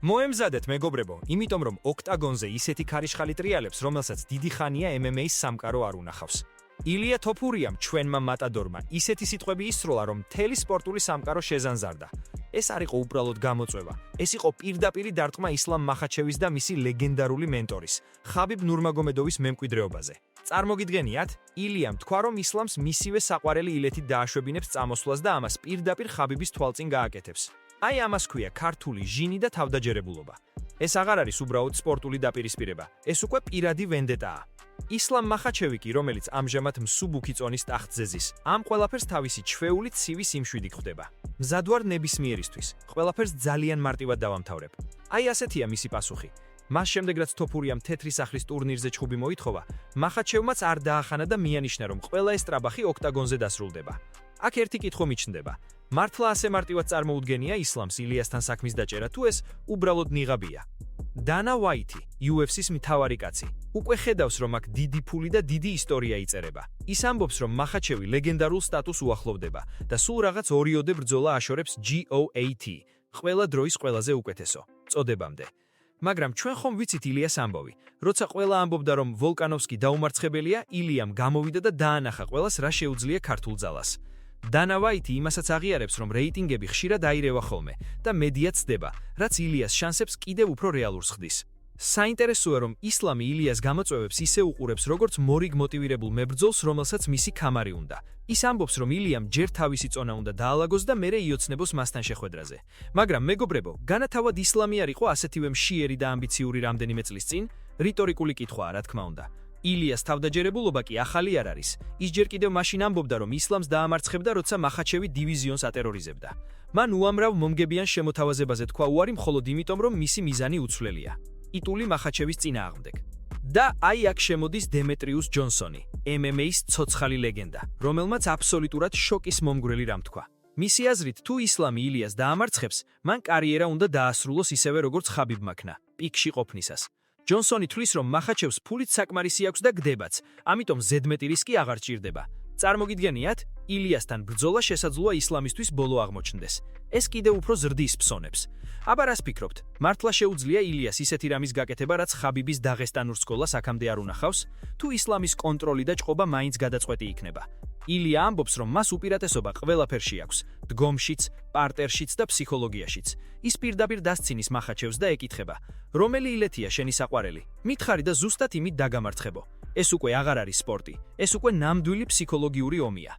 მოემზადეთ მეგობრებო, იმიტომ რომ ოქტაგონზე ისეთი ქარიშხალი ტრიალებს, რომელსაც დიდი ხანია MMA-ის სამყარო არ უნახავს. ილია თოფურიამ ჩვენმა მატადორმა ისეთი სიტყვები ისროლა, რომ მთელი სპორტული სამყარო შეზანზარდა. ეს არ იყო უბრალოდ გამოწვევა, ეს იყო პირდაპირი დარტყმა ისლამ მახაჩევის და მისი ლეგენდარული მენტორის, ხაბიბ ნურმაგომედოვის მემკვიდრეობაზე. წარმოგიდგენიათ, ილიამ თქვა, რომ ისლამს მისივე საყვარელი ილეთით დააშვებინებს წამოსვლას და ამას პირდაპირ ხაბიბის თვალწინ გააკეთებს. აი ამას ქვია ქართული ჟინი და თავდაჯერებულობა. ეს აღარ არის უბრალოდ სპორტული დაპირისპირება, ეს უკვე პირადი ვენდეტაა. ისლამ მახაჩევი კი, რომელიც ამჟამად მსუბუქი წონის ტახტზე ზის, ამ ყველაფერს თავისი ჩვეული ცივი სიმშვიდი ხვდება. მზად ვარ ნებისმიერისთვის, ყველაფერს ძალიან მარტივად დავამთავრებ. აი ასეთია მისი პასუხი. მას შემდეგ რაც თოფურიამ თეთრი სახლის ტურნირზე ჩხუბი მოითხოვა, მახაჩევმაც არ დაახანა და მიანიშნა, რომ ყველა ეს ტრაბახი ოქტაგონზე დასრულდება. აქ ერთი კითხვა მიჩნდება. მართლა ასე მარტივად წარმოუდგენია ისლამს ილიასთან საქმის დაჭერა თუ ეს უბრალოდ ნიღაბია? დანა ვაითი, UFC-ის მთავარი კაცი, უკვე ხედავს, რომ აქ დიდი ფული და დიდი ისტორია იწერება. ის ამბობს, რომ მახაჩევი ლეგენდარულ სტატუსს უახლოვდება და სულ რაღაც ორიოდე ბრძოლა აშორებს GOAT, ყველა დროის ყველაზე უკეთესო წოდებამდე. მაგრამ ჩვენ ხომ ვიცით ილიას ამბოვი, როცა ყველა ამბობდა, რომ ვოლკანოვსკი დაუმარცხებელია, ილიამ გამოვიდა და დაანახა ყველას, რა შეუძლია ქართულ ძალას. დანა ვაითი იმასაც აღიარებს, რომ რეიტინგები ხშირად აირევა ხოლმე და მედია ცდება, რაც ილიას შანსებს კიდევ უფრო რეალურს ხდის. საინტერესოა, რომ ისლამი ილიას გამოწვევებს ისე უყურებს, როგორც მორიგ მოტივირებულ მებრძოლს, რომელსაც მისი ქამარი უნდა. ის ამბობს, რომ ილიამ ჯერ თავისი წონა უნდა დაალაგოს და მერე იოცნებოს მასთან შეხვედრაზე. მაგრამ მეგობრებო, განათავად ისლამი არ იყო ასეთივე მშიერი და ამბიციური რამდენიმე წლის წინ? რიტორიკული კითხვაა, რა თქმა უნდა. ილიას თავდაჯერებულობა კი ახალი არ არის. ის ჯერ კიდევ მაშინ ამბობდა, რომ ისლამს დაამარცხებდა, როცა მახაჩევი დივიზიონს ატერორიზებდა. მან უამრავ მომგებიან შემოთავაზებაზე თქვა უარი მხოლოდ იმიტომ, რომ მისი მიზანი უცვლელია. იტული მახაჩევის წინააღმდეგ. და აი აქ შემოდის დემეტრიუს ჯონსონი, MMA-ის ცოცხალი ლეგენდა, რომელმაც აბსოლუტურად შოკის მომგვრელი რამ თქვა. მისი აზრით, თუ ისლამი ილიას დაამარცხებს, მან კარიერა უნდა დაასრულოს ისევე როგორც ხაბიბმა ქნა, პიკში ყოფნისას. ჯონსონი თვლის, რომ მახაჩევს ფულით საკმარისი აქვს და გდებაც, ამიტომ ზედმეტი რისკი აღარ ჭირდება. წარმოგიდგენიათ, ილიასთან ბრძოლა შესაძლოა ისლამისთვის ბოლო აღმოჩნდეს. ეს კიდევ უფრო ზრდის ფსონებს. აბა რას ფიქრობთ? მართლა შეუძლია ილიას ისეთი რამის გაკეთება, რაც ხაბიბის დაღესტანურ სკოლას აქამდე არ უნახავს, თუ ისლამის კონტროლი და ჭყობა მაინც გადაწყვეტი იქნება? ილია ამბობს, რომ მას უპირატესობა ყველაფერში აქვს, დგომშიც, პარტერშიც და ფსიქოლოგიაშიც. ის პირდაპირ დასცინის მახაჩევს და ეკითხება, რომელი ილეთია შენი საყვარელი? მითხარი და ზუსტად იმით დაგამარცხებო. ეს უკვე აღარ არის სპორტი, ეს უკვე ნამდვილი ფსიქოლოგიური ომია.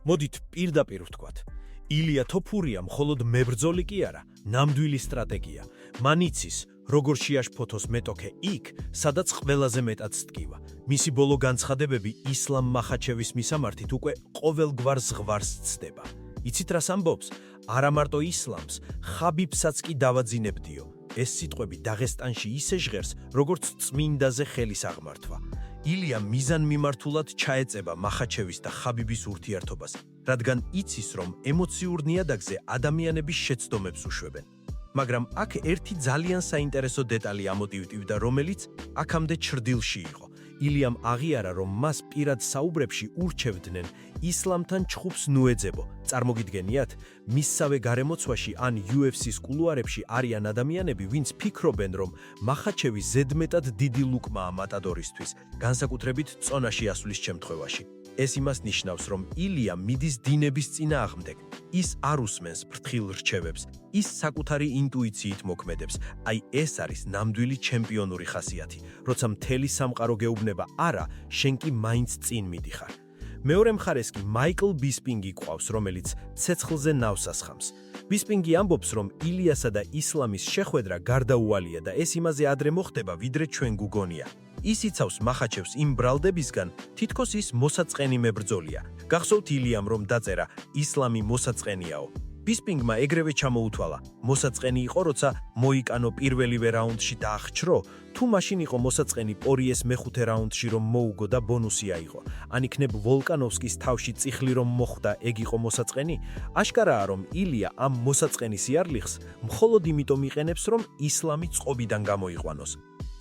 მოდით პირდაპირ ვთქვათ. ილია თოფურია მხოლოდ მებრძოლი კი არა, ნამდვილი სტრატეგია. მან იცის, როგორ შეაშფოთოს მეტოქე იქ, სადაც ყველაზე მეტად სტკივა. მისი ბოლო განცხადებები ისლამ მახაჩევის მისამართით უკვე ყოველგვარ ზღვარს ცდება. იცით რას ამბობს? არა მარტო ისლამს, ხაბიბსაც კი დავაძინებდიო. ეს სიტყვები დაღესტანში ისე ჟღერს, როგორც წმინდაზე ხელის აღმართვა. ილია მიზანმიმართულად ჩაეწება მახაჩევის და ხაბიბის ურთიერთობას, რადგან იცის, რომ ემოციურ ნიადაგზე ადამიანების შეცდომებს უშვებენ. მაგრამ აქ ერთი ძალიან საინტერესო დეტალი ამოტივტივდა, რომელიც აქამდე ჩრდილში იყო. ილიამ აღიარა, რომ მას პირად საუბრებში ურჩევდნენ ისლამთან ჩხუბს ნუეძებო. წარმოგიდგენიათ, მისსავე გარემოცვაში ან UFC-ის კულუარებში არიან ადამიანები, ვინც ფიქრობენ, რომ მახაჩევი ზედმეტად დიდი ლუკმაა მატადორისთვის, განსაკუთრებით წონაში ასვლის შემთხვევაში. ეს იმას ნიშნავს, რომ ილია მიდის დინების წინააღმდეგ. ის არ უსმენს ფრთხილ რჩევებს, ის საკუთარი ინტუიციით მოქმედებს. აი ეს არის ნამდვილი ჩემპიონური ხასიათი. როცა მთელი სამყარო გეუბნება არა, შენ კი მაინც წინ მიდიხარ. მეორე მხარეს კი მაიკლ ბისპინგი გვყავს, რომელიც ცეცხლზე ნავს ასხამს. ბისპინგი ამბობს, რომ ილიასა და ისლამის შეხვედრა გარდაუვალია და ეს იმაზე ადრე მოხდება, ვიდრე ჩვენ გუგონია. ის იცავს მახაჩევს იმ ბრალდებისგან, თითქოს ის მოსაწყენი მებრძოლია. გახსოვთ ილიამ რომ დაწერა, ისლამი მოსაწყენიაო. ბისპინგმა ეგრევე ჩამოუთვალა, მოსაწყენი იყო, როცა მოიკანო პირველივე რაუნდში დაახჩრო, თუ მაშინ იყო მოსაწყენი პორიეს მეხუთე რაუნდში რომ მოუგო და ბონუსი აიღო. ან იქნებ ვოლკანოვსკის თავში წიხლი რომ მოხვდა, ეგ იყო მოსაწყენი? აშკარაა, რომ ილია ამ მოსაწყენის იარლიხს მხოლოდ იმიტომ იყენებს, რომ ისლამი წყობიდან გამოიყვანოს.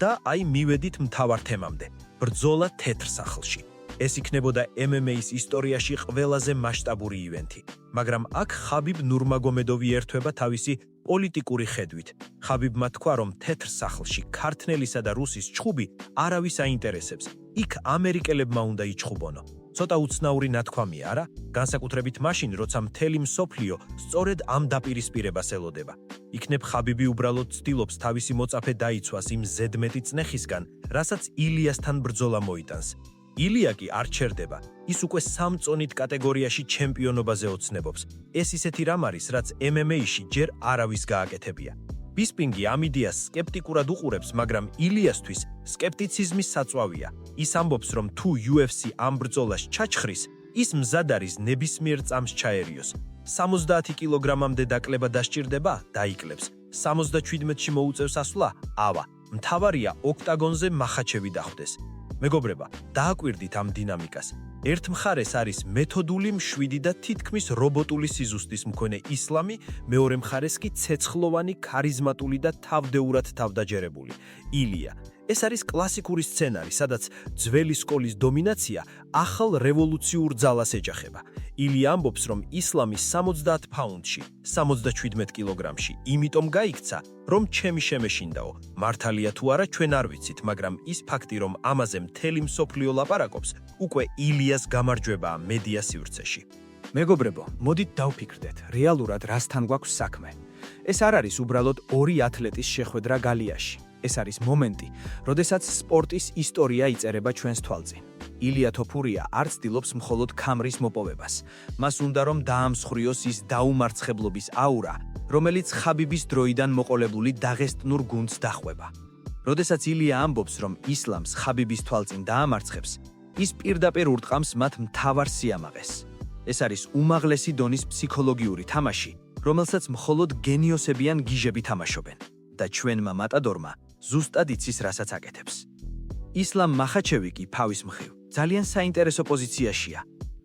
და აი მივედით მთავარ თემამდე, ბრძოლა თეთრ სახლში. ეს იქნებოდა MMA-ის ისტორიაში ყველაზე მასშტაბური ივენთი, მაგრამ აქ ხაბიბ ნურმაგომედოვი ერთვება თავისი პოლიტიკური ხედვით. ხაბიბმა თქვა, რომ თეთრ სახლში ქართლისა და რუსის ჩხუბი არავის აინტერესებს. იქ ამერიკელებმა უნდა იჩხუბონო. ცოტა უცნაური ნათქვამია, არა? განსაკუთრებით მაშინ, როცა მთელი მსოფლიო სწორედ ამ დაპირისპირებას ელოდება. იქნებ ხაბიბი უბრალოდ ცდილობს თავისი მოწაფე დაიცვას იმ ზედმეტი წნეხისგან, რასაც ილიასთან ბრძოლა მოიტანს. ილია კი არ ჩერდება, ის უკვე 3 წონით კატეგორიაში ჩემპიონობაზე ოცნებობს. ეს ისეთი რამ არის, რაც MMA-ში ჯერ არავის გააკეთებია. ბისპინგი ამ იდეას სკეპტიკურად უყურებს, მაგრამ ილიასთვის სკეპტიციზმის საწვავია. ის ამბობს, რომ თუ UFC ამ ბრძოლას ჩაჩხრის, ის მზად არის ნებისმიერ წამს ჩაერიოს. 70 კილოგრამამდე დაკლება დასჭირდება, დაიკლებს. 77-ში მოუწევს ასვლა, ავა. მთავარია ოქტაგონზე მახაჩევი დახვდეს. მეგობრება, დააკვირდით ამ დინამიკას. ერთ მხარეს არის მეთოდული, მშვიდი და თითქმის რობოტული სიზუსტის მქონე ისლამი, მეორე მხარეს კი ცეცხლოვანი, ქარიზმატული და თავდეურად თავდაჯერებული ილია. ეს არის კლასიკური სცენარი, სადაც ძველი სკოლის დომინაცია ახალ რევოლუციურ ძალას ეჯახება. ილია ამბობს, რომ ისლამი 70 ფაუნდში, 77 კილოგრამში, იმიტომ გაიქცა, რომ ჩემი შემეშინდაო. მართალია თუ არა, ჩვენ არ ვიცით, მაგრამ ის ფაქტი, რომ ამაზე მთელი მსოფლიო ლაპარაკობს, უკვე ილიას გამარჯვებაა მედია სივრცეში. მეგობრებო, მოდით დავფიქრდეთ, რეალურად რასთან გვაქვს საქმე. ეს არ არის უბრალოდ ორი ათლეტის შეხვედრა გალიაში. ეს არის მომენტი, როდესაც სპორტის ისტორია იწერება ჩვენს თვალწინ. ილია თოფურია არ ცდილობს მხოლოდ ქამრის მოპოვებას. მას უნდა რომ დაამსხვრიოს ის დაუმარცხებლობის აურა, რომელიც ხაბიბის დროიდან მოყოლებული დაღესტნურ გუნდს დახვება. როდესაც ილია ამბობს, რომ ისლამს ხაბიბის თვალწინ დაამარცხებს, ის პირდაპირ ურტყამს მათ მთავარ სიამაყეს. ეს არის უმაღლესი დონის ფსიქოლოგიური თამაში, რომელსაც მხოლოდ გენიოსები ან გიჟები თამაშობენ და ჩვენმა მატადორმა ზუსტად იცის, რასაც აკეთებს. ისლამ მახაჩევი კი ფავის მხრივ ძალიან საინტერესო პოზიციაშია.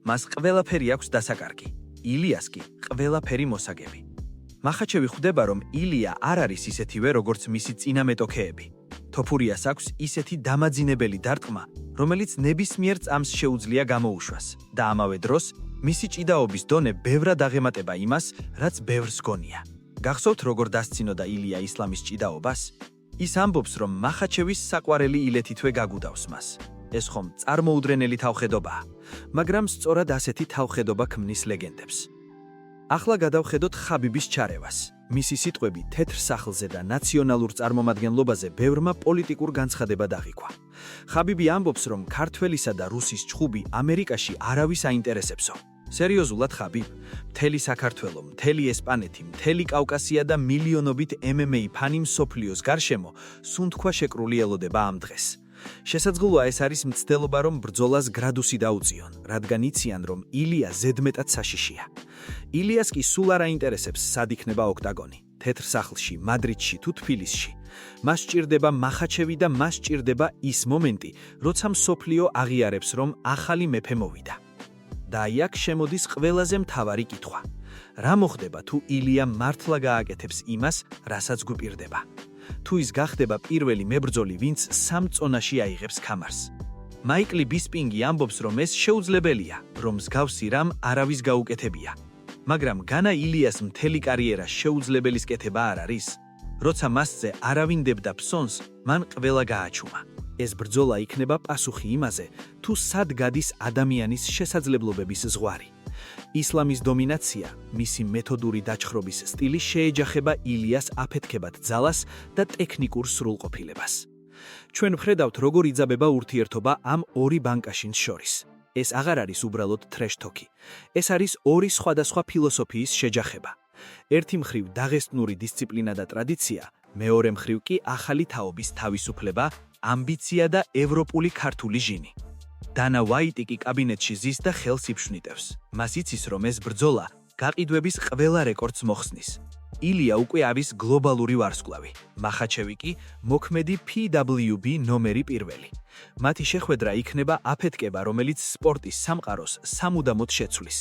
მას ყველაფერი აქვს დასაკარგი. ილიას კი ყველაფერი მოსაგები. მახაჩევი ხვდება, რომ ილია არ არის ისეთივე, როგორც მისი წინამეტოქეები. თოფურიას აქვს ისეთი დამაძინებელი დარტყმა, რომელიც ნებისმიერ წამს შეუძლია გამოუშვას და ამავე დროს მისი ჭიდაობის დონე ბევრად აღემატება იმას, რაც ბევრს გონია. გახსოვთ, როგორ დასცინოდა ილია ისლამის ჭიდაობას? ის ამბობს, რომ მახაჩევის საყვარელი ილეთითვე გაგუდავს მას. ეს ხომ წარმოუდგენელი თავხედობაა, მაგრამ სწორად ასეთი თავხედობა ქმნის ლეგენდებს. ახლა გადავხედოთ ხაბიბის ჩარევას. მისი სიტყვები თეთრ სახლზე და ნაციონალურ წარმომადგენლობაზე ბევრმა პოლიტიკურ განცხადებად აღიქვა. ხაბიბი ამბობს, რომ ქართველისა და რუსის ჩხუბი ამერიკაში არავის აინტერესებსო. სერიოზულად ხაბიბ, მთელი საქართველო, მთელი ესპანეთი, მთელი კავკასია და მილიონობით MMA ფანი მსოფლიოს გარშემო სუნთქვა შეკრული ელოდება ამ დღეს. შესაძლოა ეს არის მცდელობა, რომ ბრძოლას გრადუსი დაუწიონ, რადგან იციან, რომ ილია ზედმეტად საშიშია. ილიას კი სულ არ აინტერესებს, სად იქნება ოქტაგონი, თეთრ სახლში, მადრიდში თუ თბილისში. მას სჭირდება მახაჩევი და მას სჭირდება ის მომენტი, როცა მსოფლიო აღიარებს, რომ ახალი მეფე მოვიდა. და აქ შემოდის ყველაზე მთავარი კითხვა. რა მოხდება, თუ ილია მართლა გააკეთებს იმას, რასაც გვპირდება? თუ ის გახდება პირველი მებრძოლი, ვინც 3 წონაში აიღებს ქამარს. მაიკლი ბისპინგი ამბობს, რომ ეს შეუძლებელია, რომ მსგავსი რამ არავის გაუკეთებია. მაგრამ განა ილიას მთელი კარიერა შეუძლებელის კეთება არ არის? როცა მასზე არავინ დებდა ფსონს, მან ყველა გააჩუმა. ეს ბრძოლა იქნება პასუხი იმაზე, თუ სად გადის ადამიანის შესაძლებლობების ზღვარი. ისლამის დომინაცია, მისი მეთოდური დაჩხრობის სტილი შეეჯახება ილიას აფეთქებად ძალას და ტექნიკურ სრულყოფილებას. ჩვენ ვხედავთ, როგორ იძაბება ურთიერთობა ამ ორი ბანკაშინს შორის. ეს აღარ არის უბრალოდ ტრეშ-თოქი. ეს არის ორი სხვადასხვა ფილოსოფიის შეჯახება. ერთი მხრივ დაღესტნური დისციპლინა და ტრადიცია, მეორე მხრივ კი ახალი თაობის თავისუფლება, ამბიცია და ევროპული ქართული ჟინი. დანა ვაიტი კი კაბინეტში ზის და ხელს იფშვნიტევს. მას იცის, რომ ეს ბრძოლა გაყიდვების ყველა რეკორდს მოხსნის. ილია უკვე არის გლობალური ვარსკვლავი. მახაჩევი კი მოქმედი PWB ნომერი პირველი. მათი შეხვედრა იქნება აფეთკება, რომელიც სპორტის სამყაროს სამუდამოდ შეცვლის.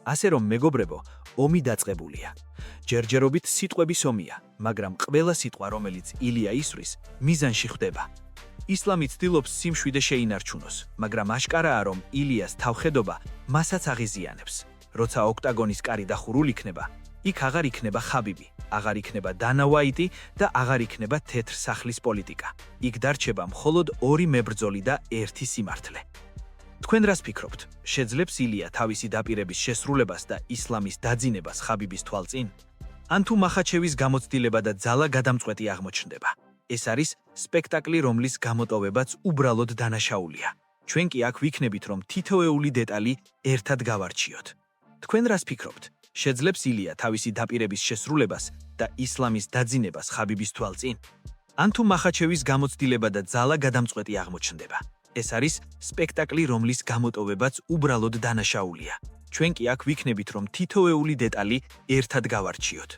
ასე რომ მეგობრებო, ომი დაწყებულია. ჯერჯერობით სიტყვების ომია, მაგრამ ყველა სიტყვა, რომელიც ილია ისვრის, მიზანში ხვდება. ისლამი ცდილობს სიმშვიდე შეინარჩუნოს, მაგრამ აშკარაა, რომ ილიას თავხედობა მასაც აღიზიანებს. როცა ოქტაგონის კარი დახურულ იქნება, იქ აღარ იქნება ხაბიბი, აღარ იქნება დანა უაიტი და აღარ იქნება თეთრ სახლის პოლიტიკა. იქ დარჩება მხოლოდ ორი მებრძოლი და ერთი სიმართლე. თქვენ რას ფიქრობთ? შეძლებს ილია თავისი დაპირების შესრულებას და ისლამის დაძინებას ხაბიბის თვალწინ? ან თუ მახაჩევის გამოცდილება და ძალა გადამწყვეტი აღმოჩნდება? ეს არის სპექტაკლი, რომლის გამოტოვებაც უბრალოდ დანაშაულია. ჩვენ კი აქ ვიქნებით, რომ თითოეული დეტალი ერთად გავარჩიოთ. თქვენ რას ფიქრობთ? შეძლებს ილია თავისი დაპირების შესრულებას და ისლამის დაძინებას ხაბიბის თვალწინ? ან თუ მახაჩევის გამოცდილება და ძალა გადამწყვეტი აღმოჩნდება? ეს არის სპექტაკლი, რომლის გამოტოვებაც უბრალოდ დანაშაულია. ჩვენ კი აქ ვიქნებით, რომ თითოეული დეტალი ერთად გავარჩიოთ.